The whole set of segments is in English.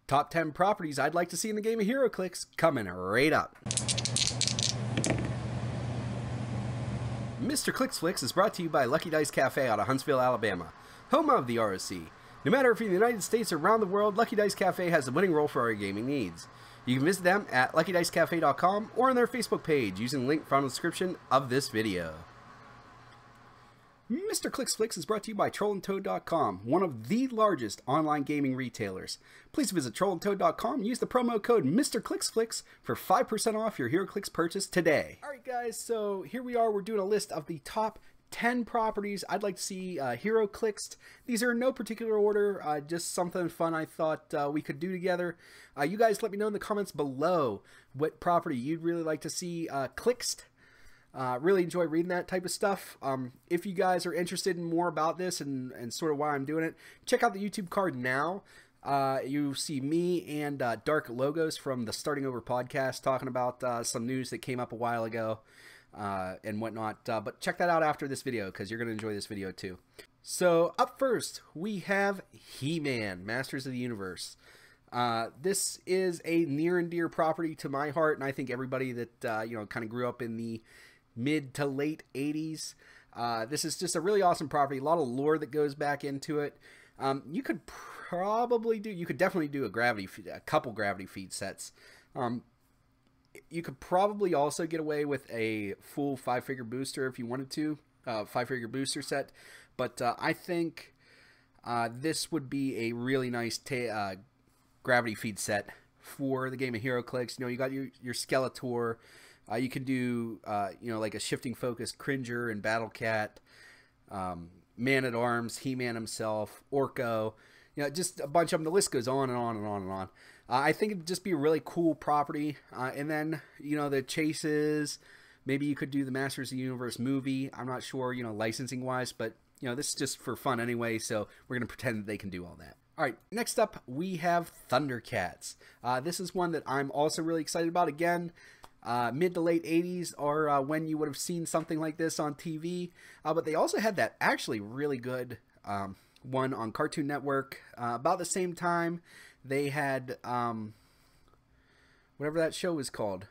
Top 10 properties I'd like to see in the game of HeroClix coming right up. Mr. Clixflix is brought to you by Lucky Dice Cafe out of Huntsville, Alabama, home of the ROC. No matter if you're in the United States or around the world, Lucky Dice Cafe has the winning role for our gaming needs. You can visit them at luckydicecafe.com or on their Facebook page using the link found in the description of this video. Mr. Clixflix is brought to you by trollandtoad.com, one of the largest online gaming retailers. Please visit trollandtoad.com and use the promo code Mr. Clixflix for 5% off your HeroClix purchase today. Alright guys, so here we are. We're doing a list of the top 10 properties I'd like to see HeroClixed. These are in no particular order, just something fun I thought we could do together. You guys let me know in the comments below what property you'd really like to see clixed. Really enjoy reading that type of stuff. If you guys are interested in more about this and sort of why I'm doing it, check out the YouTube card now. You see me and Dark Logos from the Starting Over podcast talking about some news that came up a while ago and whatnot. But check that out after this video because you're going to enjoy this video too. So up first, we have He-Man, Masters of the Universe. This is a near and dear property to my heart, and I think everybody that kind of grew up in the mid to late 80s. This is just a really awesome property. A lot of lore that goes back into it. You could definitely do a couple gravity feed sets. You could probably also get away with a full 5-figure booster if you wanted to, 5-figure booster set. But I think this would be a really nice gravity feed set for the game of HeroClix. You got your Skeletor. You can do like a shifting focus Cringer and Battlecat, Man-at-Arms, He-Man himself, Orko, just a bunch of them. The list goes on and on and on and on. I think it'd just be a really cool property. And then the chases. Maybe you could do the Masters of the Universe movie. I'm not sure licensing wise, but this is just for fun anyway. So we're gonna pretend that they can do all that. All right, next up we have Thundercats. This is one that I'm also really excited about. Again, mid to late 80s are when you would have seen something like this on TV. But they also had that actually really good one on Cartoon Network. About the same time, they had whatever that show was called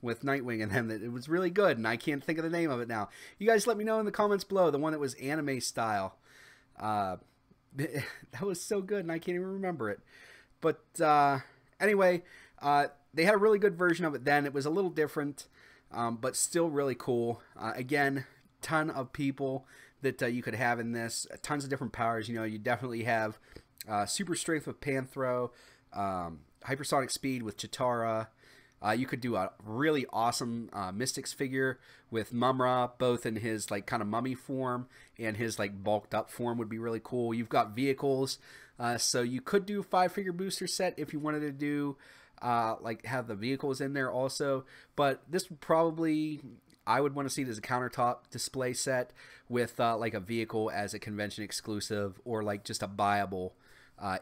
with Nightwing and them. It was really good, and I can't think of the name of it now. You guys let me know in the comments below. The one that was anime style. That was so good, and I can't even remember it. But anyway, they had a really good version of it then. It was a little different, but still really cool. Again, ton of people that you could have in this. Tons of different powers. You definitely have super strength with Panthro, hypersonic speed with Chitara. You could do a really awesome Mystics figure with Mumra, both in his kind of mummy form and his bulked up form would be really cool. You've got vehicles, so you could do a 5-figure booster set if you wanted to do have the vehicles in there also. But this would probably, I would want to see it as a countertop display set with a vehicle as a convention exclusive or just a buyable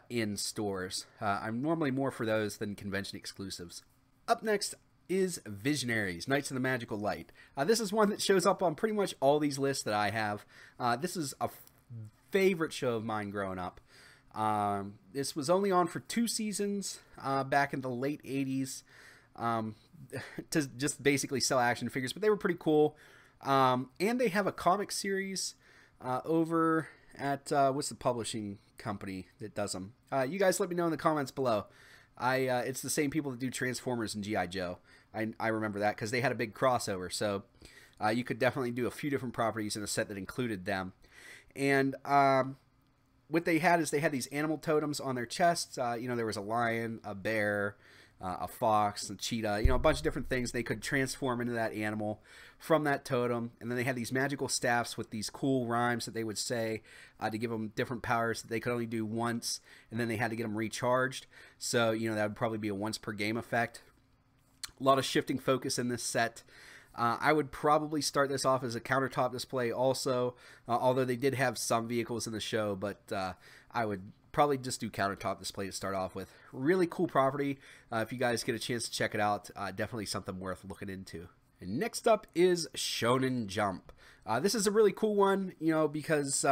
in stores. I'm normally more for those than convention exclusives. Up next is Visionaries, Knights of the Magical Light. This is one that shows up on pretty much all these lists that I have. This is a favorite show of mine growing up. This was only on for 2 seasons back in the late 80s to just basically sell action figures, but they were pretty cool. And they have a comic series over at, what's the publishing company that does them? You guys let me know in the comments below. It's the same people that do Transformers and G.I. Joe. I remember that because they had a big crossover. So you could definitely do a few different properties in a set that included them. And what they had is they had these animal totems on their chests. There was a lion, a bear, a fox, a cheetah, a bunch of different things. They could transform into that animal from that totem. And then they had these magical staffs with these cool rhymes that they would say to give them different powers that they could only do once. And then they had to get them recharged. So, that would probably be a once per game effect. A lot of shifting focus in this set. I would probably start this off as a countertop display also, although they did have some vehicles in the show, but I would probably just do countertop display to start off with. Really cool property. If you guys get a chance to check it out, definitely something worth looking into. And next up is Shonen Jump. This is a really cool one, because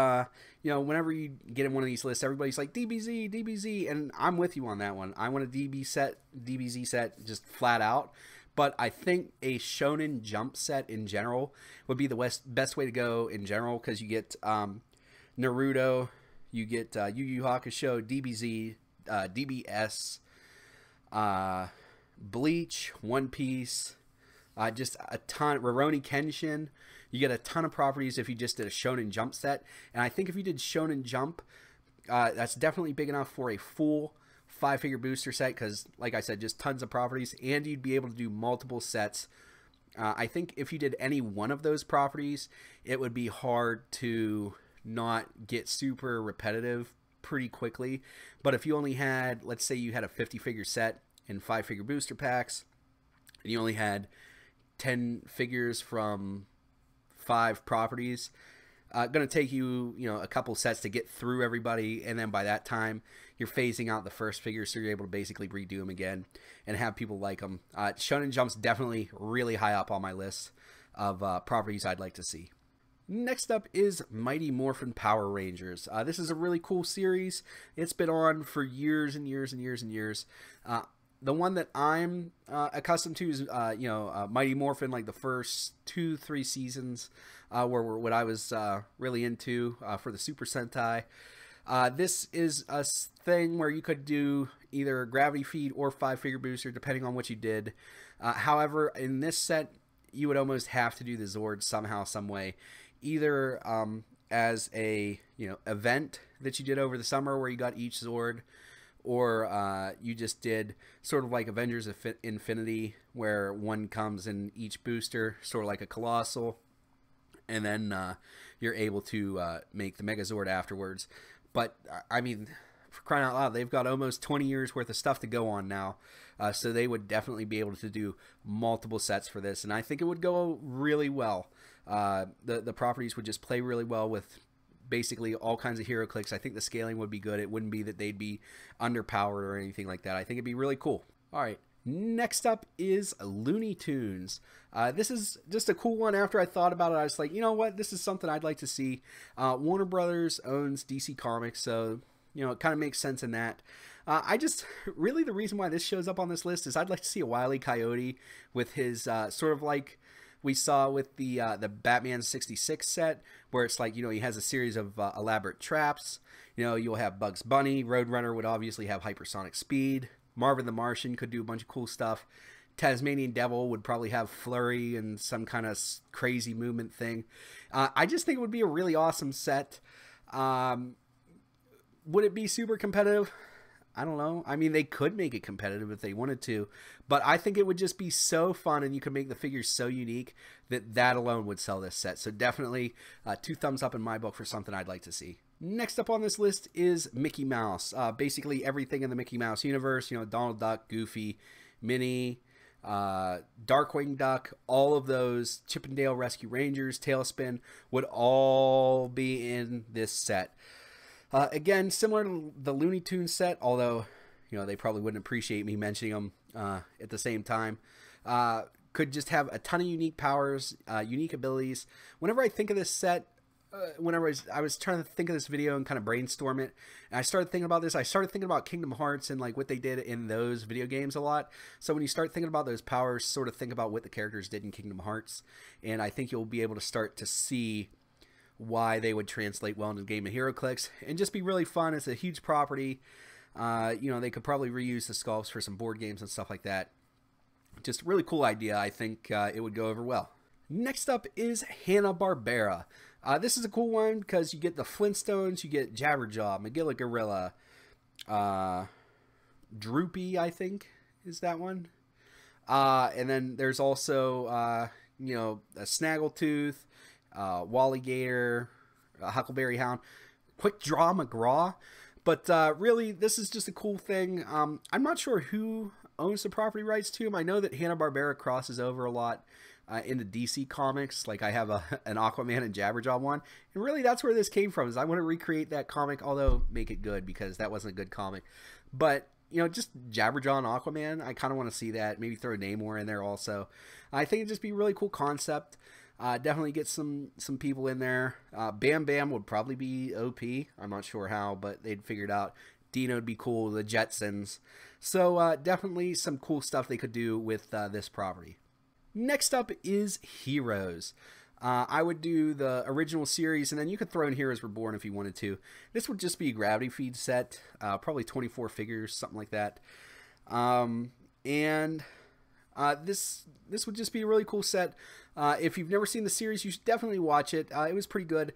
whenever you get in one of these lists, everybody's like DBZ, DBZ, and I'm with you on that one. I want a DBZ set, just flat out. But I think a Shonen Jump set in general would be the best way to go in general, because you get Naruto, you get Yu Yu Hakusho, DBZ, DBS, Bleach, One Piece, just a ton. Rurouni Kenshin. You get a ton of properties if you just did a Shonen Jump set. And I think if you did Shonen Jump, that's definitely big enough for a full 5-figure booster set, because, like I said, just tons of properties, and you'd be able to do multiple sets. I think if you did any one of those properties, it would be hard to not get super repetitive pretty quickly. But if you only had, let's say you had a 50-figure set in 5-figure booster packs, and you only had 10 figures from 5 properties, going to take you, a couple sets to get through everybody, and then by that time you're phasing out the first figure, so you're able to basically redo them again and have people like them. Shonen Jump's definitely really high up on my list of properties I'd like to see. Next up is Mighty Morphin Power Rangers. This is a really cool series. It's been on for years and years and years and years. The one that I'm accustomed to is, Mighty Morphin, like the first 2-3 seasons were what I was really into for the Super Sentai. This is a thing where you could do either Gravity Feed or 5-figure booster, depending on what you did. However, in this set, you would almost have to do the Zord somehow, some way. Either as a event that you did over the summer where you got each Zord, or you just did sort of like Avengers Infinity, where one comes in each booster, sort of like a Colossal, and then you're able to make the Megazord afterwards. But, I mean, for crying out loud, they've got almost 20 years worth of stuff to go on now, so they would definitely be able to do multiple sets for this, and I think it would go really well. The properties would just play really well with basically all kinds of HeroClix. I think the scaling would be good. It wouldn't be that they'd be underpowered or anything like that. I think it'd be really cool. All right, next up is Looney Tunes. This is just a cool one. After I thought about it, I was like, you know what? This is something I'd like to see. Warner Brothers owns DC Comics, so it kind of makes sense in that. Really the reason why this shows up on this list is I'd like to see a Wile E. Coyote with his sort of like we saw with the Batman 66 set, where it's like, he has a series of elaborate traps. You'll have Bugs Bunny. Roadrunner would obviously have hypersonic speed. Marvin the Martian could do a bunch of cool stuff. Tasmanian Devil would probably have flurry and some kind of crazy movement thing. I just think it would be a really awesome set. Would it be super competitive? I don't know. I mean, they could make it competitive if they wanted to, but I think it would just be so fun, and you could make the figures so unique that alone would sell this set. So definitely 2 thumbs up in my book for something I'd like to see. Next up on this list is Mickey Mouse. Basically everything in the Mickey Mouse universe, Donald Duck, Goofy, Minnie, Darkwing Duck, all of those, Chip 'n Dale Rescue Rangers, Tailspin, would all be in this set. Again, similar to the Looney Tunes set, although, they probably wouldn't appreciate me mentioning them at the same time. Could just have a ton of unique powers, unique abilities. Whenever I think of this set, whenever I was trying to think of this video and kind of brainstorm it, and I started thinking about this, I started thinking about Kingdom Hearts and like what they did in those video games a lot. So when you start thinking about those powers, sort of think about what the characters did in Kingdom Hearts, and I think you'll be able to start to see why they would translate well into the game of HeroClix and just be really fun. It's a huge property. They could probably reuse the sculpts for some board games and stuff like that. Just a really cool idea. I think it would go over well. Next up is Hanna-Barbera. This is a cool one because you get the Flintstones, you get Jabberjaw, Magilla Gorilla, Droopy, I think, is that one. And then there's also, a Snaggletooth, Walligator, Huckleberry Hound, Quick Draw McGraw. But really, this is just a cool thing. I'm not sure who owns the property rights to him. I know that Hanna-Barbera crosses over a lot into DC Comics. Like I have an Aquaman and Jabberjaw one. And really, that's where this came from, is I want to recreate that comic, although make it good because that wasn't a good comic. But, just Jabberjaw and Aquaman, I kind of want to see that. Maybe throw Namor in there also. I think it'd just be a really cool concept. Definitely get some people in there. Bam Bam would probably be OP. I'm not sure how, but they'd figured out. Dino would be cool. The Jetsons. So definitely some cool stuff they could do with this property. Next up is Heroes. I would do the original series, and then you could throw in Heroes Reborn if you wanted to. This would just be a gravity feed set, probably 24 figures, something like that. This would just be a really cool set. If you've never seen the series, you should definitely watch it. It was pretty good.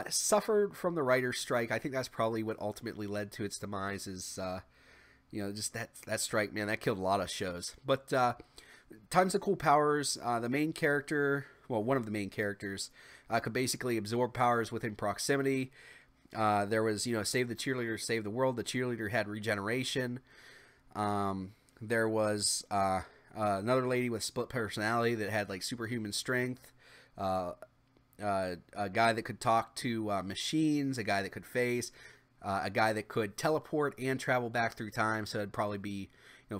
Suffered from the writer's strike. I think that's probably what ultimately led to its demise. Is just that strike, man, that killed a lot of shows. But tons of cool powers. The main character, well, one of the main characters, could basically absorb powers within proximity. There was, save the cheerleader, save the world. The cheerleader had regeneration. There was another lady with split personality that had like superhuman strength. A guy that could talk to machines. A guy that could phase. A guy that could teleport and travel back through time. So it'd probably be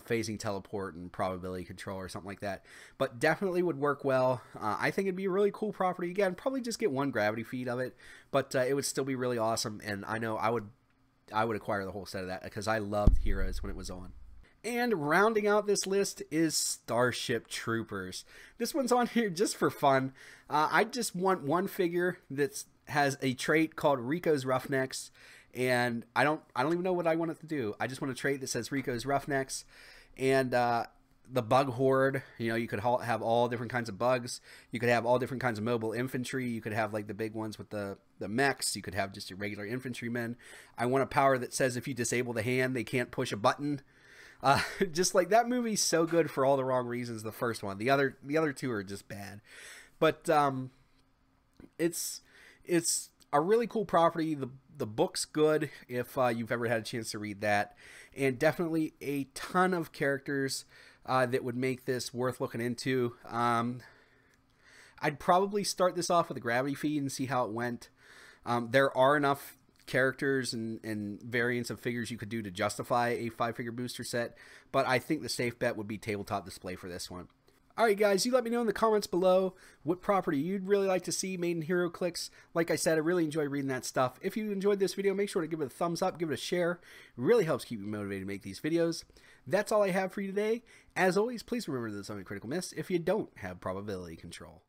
phasing teleport and probability control or something like that. But definitely would work well. I think it'd be a really cool property. Again, probably just get one gravity feed of it, but it would still be really awesome. And I know I would acquire the whole set of that because I loved Heroes when it was on. And rounding out this list is Starship Troopers. This one's on here just for fun. I just want one figure that has a trait called Rico's Roughnecks. And I don't even know what I want it to do. I just want a trait that says Rico's Roughnecks. And the bug horde, you could have all different kinds of bugs. You could have all different kinds of mobile infantry. You could have like the big ones with the mechs. You could have just your regular infantrymen. I want a power that says if you disable the hand, they can't push a button. Just like that movie's so good for all the wrong reasons. The first one, the other two are just bad. But it's a really cool property. The book's good if you've ever had a chance to read that, and definitely a ton of characters that would make this worth looking into. I'd probably start this off with a gravity feed and see how it went. There are enough characters and variants of figures you could do to justify a 5-figure booster set, but I think the safe bet would be tabletop display for this one. Alright guys, you let me know in the comments below what property you'd really like to see made in Heroclix. Like I said, I really enjoy reading that stuff. If you enjoyed this video, make sure to give it a thumbs up, give it a share. It really helps keep me motivated to make these videos. That's all I have for you today. As always, please remember that there's only critical miss if you don't have probability control.